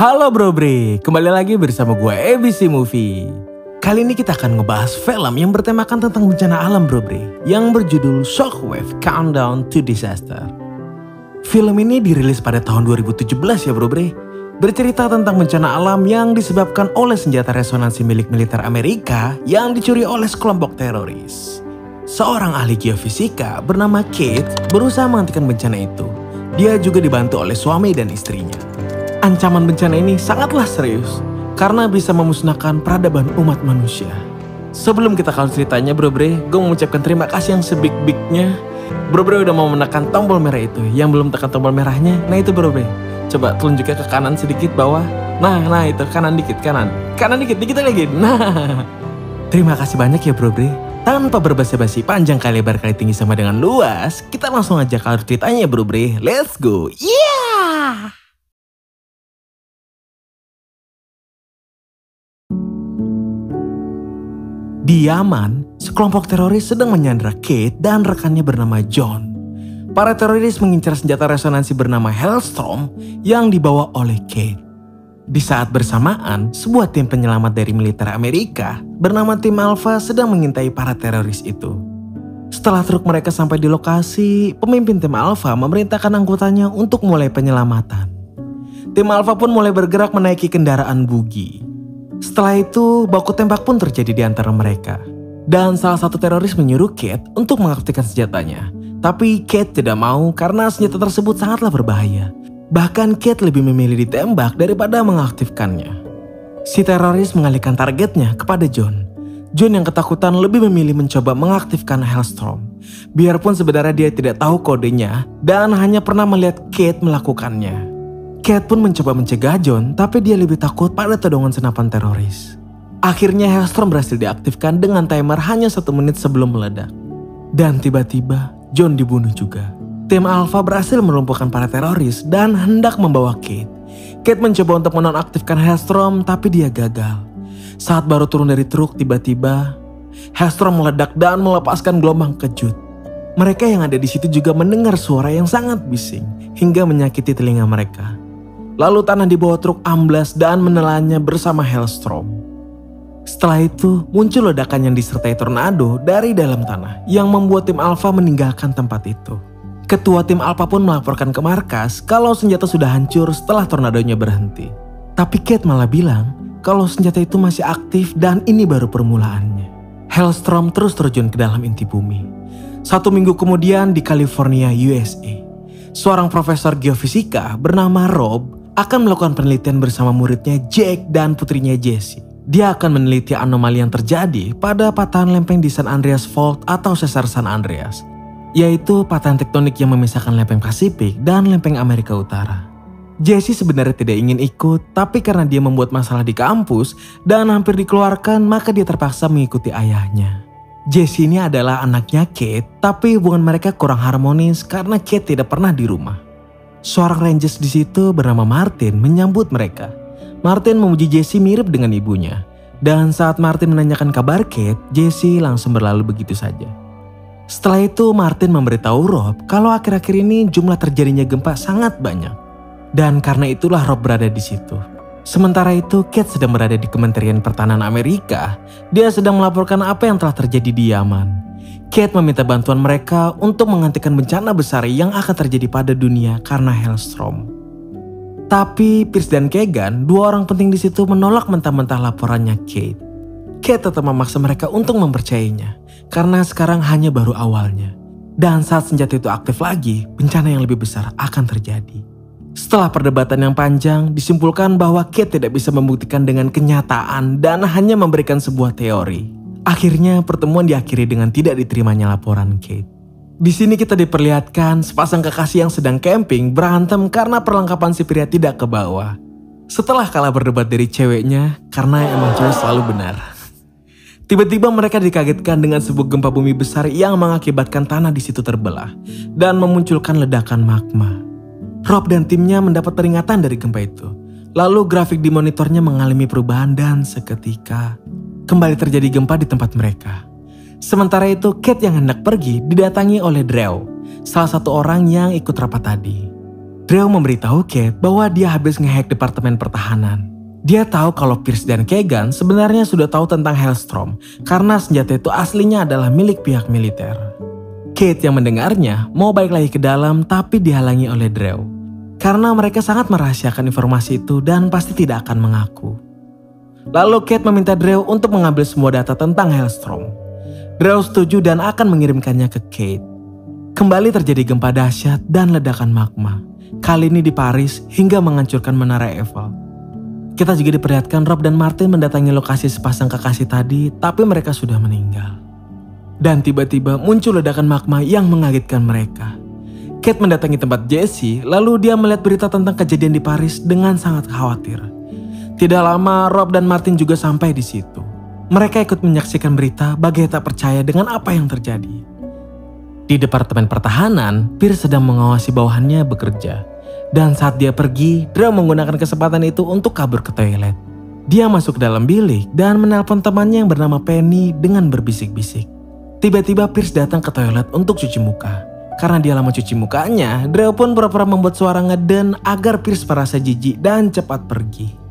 Halo Bro Bre, kembali lagi bersama gue ABC Movie. Kali ini kita akan ngebahas film yang bertemakan tentang bencana alam Bro Bre, yang berjudul Shockwave Countdown to Disaster. Film ini dirilis pada tahun 2017 ya Bro Bre. Bercerita tentang bencana alam yang disebabkan oleh senjata resonansi milik militer Amerika yang dicuri oleh sekelompok teroris. Seorang ahli geofisika bernama Kate berusaha menghentikan bencana itu. Dia juga dibantu oleh suami dan istrinya. Ancaman bencana ini sangatlah serius karena bisa memusnahkan peradaban umat manusia. Sebelum kita kalau ceritanya Bro Bre, gue mengucapkan terima kasih yang sebig-bignya. Bro Bre udah mau menekan tombol merah itu. Yang belum tekan tombol merahnya, nah itu Bro Bre. Coba telunjuknya ke kanan sedikit bawah. Nah itu kanan dikit, kanan dikit lagi. Nah, terima kasih banyak ya Bro Bre. Tanpa berbasa-basi panjang kali lebar kali tinggi sama dengan luas, kita langsung aja kalau ceritanya Bro Bre. Let's go. Yeah! Di Yaman, sekelompok teroris sedang menyandra Kate dan rekannya bernama John. Para teroris mengincar senjata resonansi bernama Hellstorm yang dibawa oleh Kate. Di saat bersamaan, sebuah tim penyelamat dari militer Amerika bernama tim Alpha sedang mengintai para teroris itu. Setelah truk mereka sampai di lokasi, pemimpin tim Alpha memerintahkan anggotanya untuk mulai penyelamatan. Tim Alpha pun mulai bergerak menaiki kendaraan buggy. Setelah itu, baku tembak pun terjadi di antara mereka. Dan salah satu teroris menyuruh Kate untuk mengaktifkan senjatanya. Tapi Kate tidak mau karena senjata tersebut sangatlah berbahaya. Bahkan Kate lebih memilih ditembak daripada mengaktifkannya. Si teroris mengalihkan targetnya kepada John. John yang ketakutan lebih memilih mencoba mengaktifkan Hellstorm. Biarpun sebenarnya dia tidak tahu kodenya dan hanya pernah melihat Kate melakukannya. Kate pun mencoba mencegah John, tapi dia lebih takut pada todongan senapan teroris. Akhirnya Hellstorm berhasil diaktifkan dengan timer hanya 1 menit sebelum meledak. Dan tiba-tiba John dibunuh juga. Tim Alpha berhasil melumpuhkan para teroris dan hendak membawa Kate. Kate mencoba untuk menonaktifkan Hellstorm, tapi dia gagal. Saat baru turun dari truk, tiba-tiba Hellstorm meledak dan melepaskan gelombang kejut. Mereka yang ada di situ juga mendengar suara yang sangat bising hingga menyakiti telinga mereka. Lalu tanah di bawah truk amblas dan menelannya bersama Hellstorm. Setelah itu muncul ledakan yang disertai tornado dari dalam tanah yang membuat tim Alpha meninggalkan tempat itu. Ketua tim Alpha pun melaporkan ke markas kalau senjata sudah hancur setelah tornadonya berhenti. Tapi Kate malah bilang kalau senjata itu masih aktif dan ini baru permulaannya. Hellstorm terus terjun ke dalam inti bumi. 1 minggu kemudian di California, USA, seorang profesor geofisika bernama Rob akan melakukan penelitian bersama muridnya Jake dan putrinya Jessie. Dia akan meneliti anomali yang terjadi pada patahan lempeng di San Andreas Fault atau sesar San Andreas, yaitu patahan tektonik yang memisahkan lempeng Pasifik dan lempeng Amerika Utara. Jessie sebenarnya tidak ingin ikut, tapi karena dia membuat masalah di kampus dan hampir dikeluarkan, maka dia terpaksa mengikuti ayahnya. Jessie ini adalah anaknya Kate, tapi hubungan mereka kurang harmonis karena Kate tidak pernah di rumah. Seorang Rangers di situ bernama Martin menyambut mereka. Martin memuji Jessie mirip dengan ibunya. Dan saat Martin menanyakan kabar Kate, Jessie langsung berlalu begitu saja. Setelah itu Martin memberitahu Rob kalau akhir-akhir ini jumlah terjadinya gempa sangat banyak. Dan karena itulah Rob berada di situ. Sementara itu Kate sedang berada di Kementerian Pertahanan Amerika. Dia sedang melaporkan apa yang telah terjadi di Yaman. Kate meminta bantuan mereka untuk menghentikan bencana besar yang akan terjadi pada dunia karena Hellstorm. Tapi Pierce dan Kegan, 2 orang penting di situ, menolak mentah-mentah laporannya Kate. Kate tetap memaksa mereka untuk mempercayainya karena sekarang hanya baru awalnya. Dan saat senjata itu aktif lagi, bencana yang lebih besar akan terjadi. Setelah perdebatan yang panjang, disimpulkan bahwa Kate tidak bisa membuktikan dengan kenyataan dan hanya memberikan sebuah teori. Akhirnya pertemuan diakhiri dengan tidak diterimanya laporan Kate. Di sini kita diperlihatkan sepasang kekasih yang sedang camping berantem karena perlengkapan si pria tidak ke bawah. Setelah kalah berdebat dari ceweknya karena emang cewek selalu benar. Tiba-tiba mereka dikagetkan dengan sebuah gempa bumi besar yang mengakibatkan tanah di situ terbelah dan memunculkan ledakan magma. Rob dan timnya mendapat peringatan dari gempa itu. Lalu grafik di monitornya mengalami perubahan dan seketika kembali terjadi gempa di tempat mereka. Sementara itu Kate yang hendak pergi didatangi oleh Drew, salah satu orang yang ikut rapat tadi. Drew memberitahu Kate bahwa dia habis ngehack Departemen Pertahanan. Dia tahu kalau Pierce dan Keegan sebenarnya sudah tahu tentang Hellstrom karena senjata itu aslinya adalah milik pihak militer. Kate yang mendengarnya mau balik lagi ke dalam tapi dihalangi oleh Drew. Karena mereka sangat merahasiakan informasi itu dan pasti tidak akan mengaku. Lalu Kate meminta Drew untuk mengambil semua data tentang Hellstrom. Drew setuju dan akan mengirimkannya ke Kate. Kembali terjadi gempa dahsyat dan ledakan magma. Kali ini di Paris hingga menghancurkan Menara Eiffel. Kita juga diperlihatkan Rob dan Martin mendatangi lokasi sepasang kekasih tadi, tapi mereka sudah meninggal. Dan tiba-tiba muncul ledakan magma yang mengagetkan mereka. Kate mendatangi tempat Jesse, lalu dia melihat berita tentang kejadian di Paris dengan sangat khawatir. Tidak lama, Rob dan Martin juga sampai di situ. Mereka ikut menyaksikan berita bagai tak percaya dengan apa yang terjadi. Di Departemen Pertahanan, Pierce sedang mengawasi bawahannya bekerja. Dan saat dia pergi, Drew menggunakan kesempatan itu untuk kabur ke toilet. Dia masuk ke dalam bilik dan menelpon temannya yang bernama Penny dengan berbisik-bisik. Tiba-tiba Pierce datang ke toilet untuk cuci muka. Karena dia lama cuci mukanya, Drew pun pura-pura membuat suara ngeden agar Pierce merasa jijik dan cepat pergi.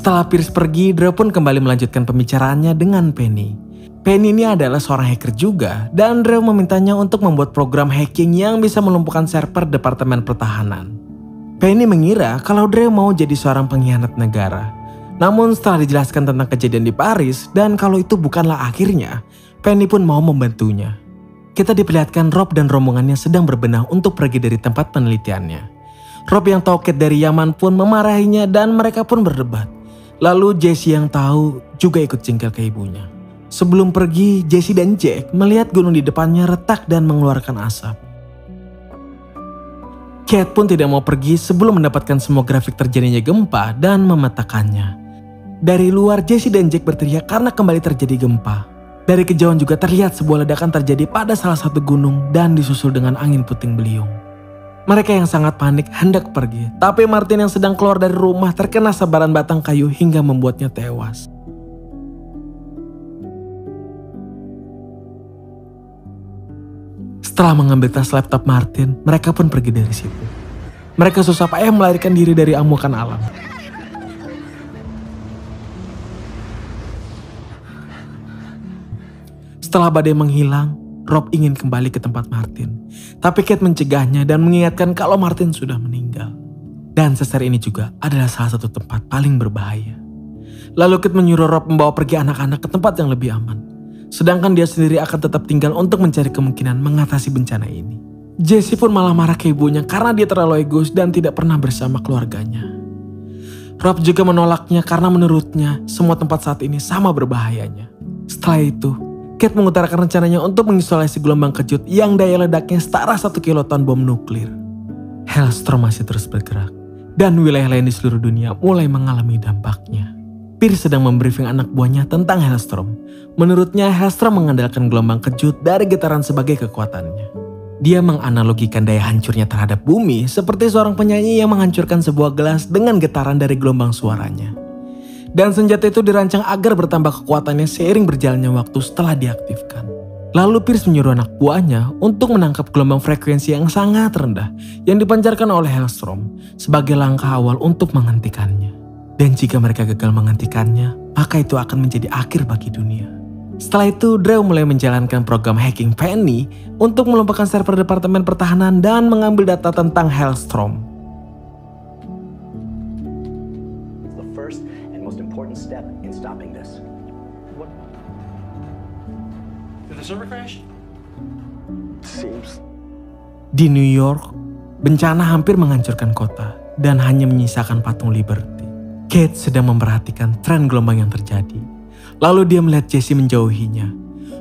Setelah Pierce pergi, Drew pun kembali melanjutkan pembicaraannya dengan Penny. Penny ini adalah seorang hacker juga, dan Drew memintanya untuk membuat program hacking yang bisa melumpuhkan server Departemen Pertahanan. Penny mengira kalau Drew mau jadi seorang pengkhianat negara. Namun setelah dijelaskan tentang kejadian di Paris, dan kalau itu bukanlah akhirnya, Penny pun mau membantunya. Kita diperlihatkan Rob dan rombongannya sedang berbenah untuk pergi dari tempat penelitiannya. Rob yang tahu Kate dari Yaman pun memarahinya dan mereka pun berdebat. Lalu Jesse yang tahu juga ikut jengkel ke ibunya. Sebelum pergi, Jesse dan Jack melihat gunung di depannya retak dan mengeluarkan asap. Kate pun tidak mau pergi sebelum mendapatkan semua grafik terjadinya gempa dan memetakannya. Dari luar, Jesse dan Jack berteriak karena kembali terjadi gempa. Dari kejauhan juga terlihat sebuah ledakan terjadi pada salah satu gunung dan disusul dengan angin puting beliung. Mereka yang sangat panik hendak pergi, tapi Martin yang sedang keluar dari rumah terkena sabaran batang kayu hingga membuatnya tewas. Setelah mengambil tas laptop Martin, mereka pun pergi dari situ. Mereka susah payah melarikan diri dari amukan alam. Setelah badai menghilang, Rob ingin kembali ke tempat Martin. Tapi Kate mencegahnya dan mengingatkan kalau Martin sudah meninggal. Dan sesar ini juga adalah salah satu tempat paling berbahaya. Lalu Kate menyuruh Rob membawa pergi anak-anak ke tempat yang lebih aman. Sedangkan dia sendiri akan tetap tinggal untuk mencari kemungkinan mengatasi bencana ini. Jesse pun malah marah ke ibunya karena dia terlalu egois dan tidak pernah bersama keluarganya. Rob juga menolaknya karena menurutnya semua tempat saat ini sama berbahayanya. Setelah itu, Kate mengutarakan rencananya untuk mengisolasi gelombang kejut yang daya ledaknya setara 1 kiloton bom nuklir. Hellstrom masih terus bergerak, dan wilayah lain di seluruh dunia mulai mengalami dampaknya. Pierce sedang membriefing anak buahnya tentang Hellstrom. Menurutnya, Hellstrom mengandalkan gelombang kejut dari getaran sebagai kekuatannya. Dia menganalogikan daya hancurnya terhadap bumi seperti seorang penyanyi yang menghancurkan sebuah gelas dengan getaran dari gelombang suaranya. Dan senjata itu dirancang agar bertambah kekuatannya seiring berjalannya waktu setelah diaktifkan. Lalu Pierce menyuruh anak buahnya untuk menangkap gelombang frekuensi yang sangat rendah yang dipancarkan oleh Hellstrom sebagai langkah awal untuk menghentikannya. Dan jika mereka gagal menghentikannya, maka itu akan menjadi akhir bagi dunia. Setelah itu, Drew mulai menjalankan program hacking Penny untuk melumpuhkan server Departemen Pertahanan dan mengambil data tentang Hellstrom. Step in stopping this. What? Did the server crash? Seems. Di New York, bencana hampir menghancurkan kota dan hanya menyisakan patung Liberty. Kate sedang memperhatikan tren gelombang yang terjadi. Lalu dia melihat Jesse menjauhinya.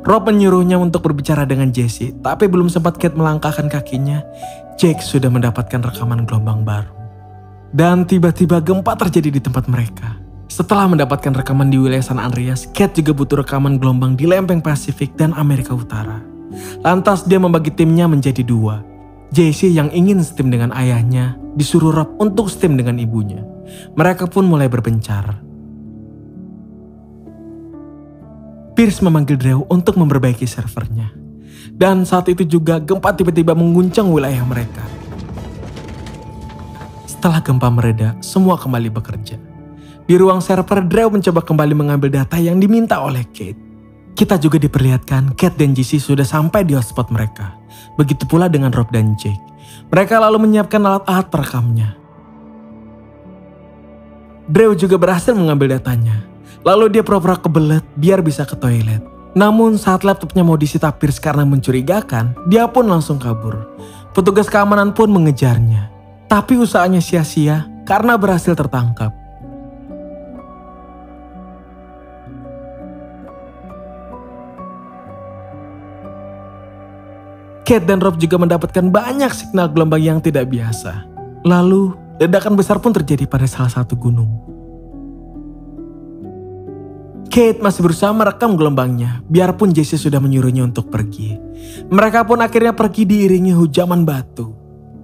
Rob menyuruhnya untuk berbicara dengan Jesse, tapi belum sempat Kate melangkahkan kakinya, Jack sudah mendapatkan rekaman gelombang baru. Dan tiba-tiba gempa terjadi di tempat mereka. Setelah mendapatkan rekaman di wilayah San Andreas, Kate juga butuh rekaman gelombang di lempeng Pasifik dan Amerika Utara. Lantas dia membagi timnya menjadi 2. Jesse yang ingin setim dengan ayahnya, disuruh Rob untuk setim dengan ibunya. Mereka pun mulai berpencar. Pierce memanggil Drew untuk memperbaiki servernya. Dan saat itu juga gempa tiba-tiba mengguncang wilayah mereka. Setelah gempa mereda, semua kembali bekerja. Di ruang server, Drew mencoba kembali mengambil data yang diminta oleh Kate. Kita juga diperlihatkan Kate dan Jesse sudah sampai di hotspot mereka. Begitu pula dengan Rob dan Jake. Mereka lalu menyiapkan alat-alat perekamnya. Drew juga berhasil mengambil datanya. Lalu dia pura-pura kebelet biar bisa ke toilet. Namun saat laptopnya mau disita Pierce karena mencurigakan, dia pun langsung kabur. Petugas keamanan pun mengejarnya. Tapi usahanya sia-sia karena berhasil tertangkap. Kate dan Rob juga mendapatkan banyak signal gelombang yang tidak biasa. Lalu, ledakan besar pun terjadi pada salah satu gunung. Kate masih berusaha merekam gelombangnya, biarpun Jesse sudah menyuruhnya untuk pergi. Mereka pun akhirnya pergi diiringi hujaman batu.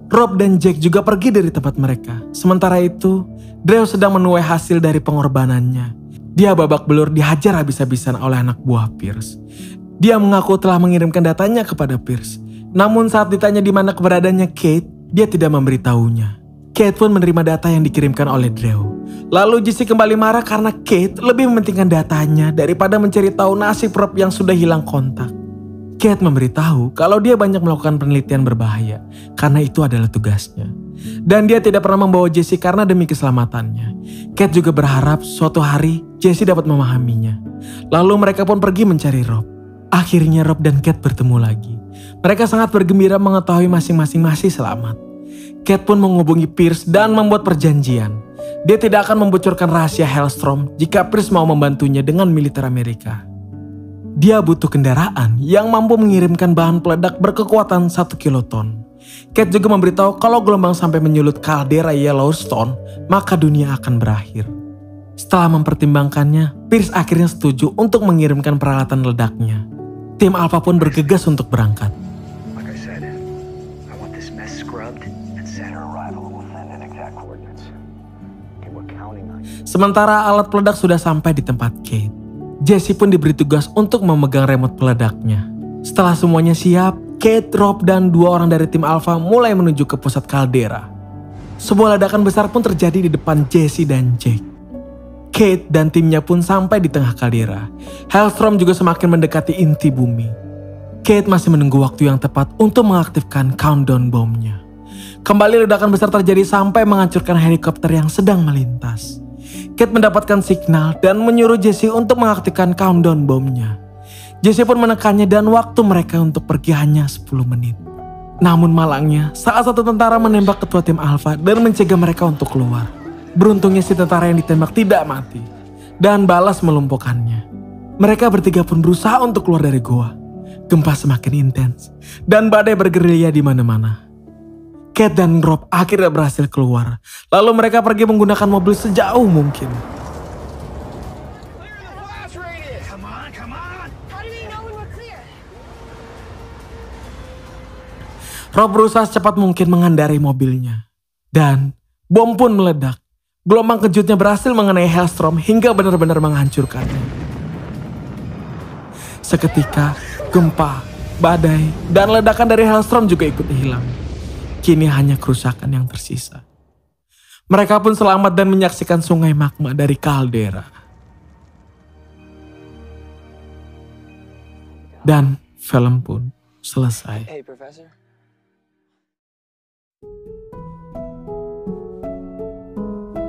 Rob dan Jake juga pergi dari tempat mereka. Sementara itu, Drew sedang menuai hasil dari pengorbanannya. Dia babak belur dihajar habis-habisan oleh anak buah Pierce. Dia mengaku telah mengirimkan datanya kepada Pierce. Namun saat ditanya di mana keberadaannya Kate, dia tidak memberitahunya. Kate pun menerima data yang dikirimkan oleh Drew. Lalu Jesse kembali marah karena Kate lebih mementingkan datanya daripada mencari tahu nasib Rob yang sudah hilang kontak. Kate memberitahu kalau dia banyak melakukan penelitian berbahaya karena itu adalah tugasnya. Dan dia tidak pernah membawa Jesse karena demi keselamatannya. Kate juga berharap suatu hari Jesse dapat memahaminya. Lalu mereka pun pergi mencari Rob. Akhirnya Rob dan Kate bertemu lagi. Mereka sangat bergembira mengetahui masing-masing masih selamat. Kate pun menghubungi Pierce dan membuat perjanjian. Dia tidak akan membocorkan rahasia Hellstrom jika Pierce mau membantunya dengan militer Amerika. Dia butuh kendaraan yang mampu mengirimkan bahan peledak berkekuatan 1 kiloton. Kate juga memberitahu kalau gelombang sampai menyulut kaldera Yellowstone, maka dunia akan berakhir. Setelah mempertimbangkannya, Pierce akhirnya setuju untuk mengirimkan peralatan ledaknya. Tim Alpha pun bergegas untuk berangkat. Sementara alat peledak sudah sampai di tempat Kate. Jesse pun diberi tugas untuk memegang remote peledaknya. Setelah semuanya siap, Kate, Rob, dan 2 orang dari tim Alpha mulai menuju ke pusat kaldera. Sebuah ledakan besar pun terjadi di depan Jesse dan Jake. Kate dan timnya pun sampai di tengah kaldera. Hellstrom juga semakin mendekati inti bumi. Kate masih menunggu waktu yang tepat untuk mengaktifkan countdown bomnya. Kembali ledakan besar terjadi sampai menghancurkan helikopter yang sedang melintas. Kate mendapatkan signal dan menyuruh Jesse untuk mengaktifkan countdown bomnya. Jesse pun menekannya dan waktu mereka untuk pergi hanya 10 menit. Namun malangnya, salah satu tentara menembak ketua tim Alpha dan mencegah mereka untuk keluar. Beruntungnya si tentara yang ditembak tidak mati dan balas melumpuhkannya. Mereka bertiga pun berusaha untuk keluar dari goa. Gempa semakin intens dan badai bergerilya di mana-mana. Kate dan Rob akhirnya berhasil keluar. Lalu mereka pergi menggunakan mobil sejauh mungkin. Rob berusaha secepat mungkin mengendarai mobilnya. Dan bom pun meledak. Gelombang kejutnya berhasil mengenai Hellstrom hingga benar-benar menghancurkannya. Seketika, gempa, badai, dan ledakan dari Hellstrom juga ikut hilang. Kini hanya kerusakan yang tersisa. Mereka pun selamat dan menyaksikan sungai magma dari kaldera. Dan film pun selesai. Hey, Professor.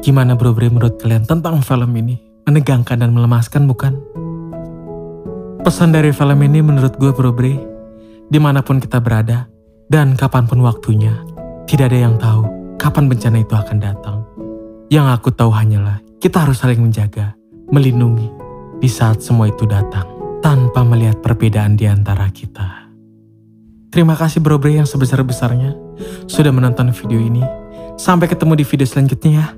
Gimana bro menurut kalian tentang film ini? Menegangkan dan melemaskan bukan? Pesan dari film ini menurut gue bro, dimanapun kita berada, dan kapanpun waktunya, tidak ada yang tahu kapan bencana itu akan datang. Yang aku tahu hanyalah kita harus saling menjaga, melindungi di saat semua itu datang, tanpa melihat perbedaan di antara kita. Terima kasih bro yang sebesar-besarnya sudah menonton video ini. Sampai ketemu di video selanjutnya ya.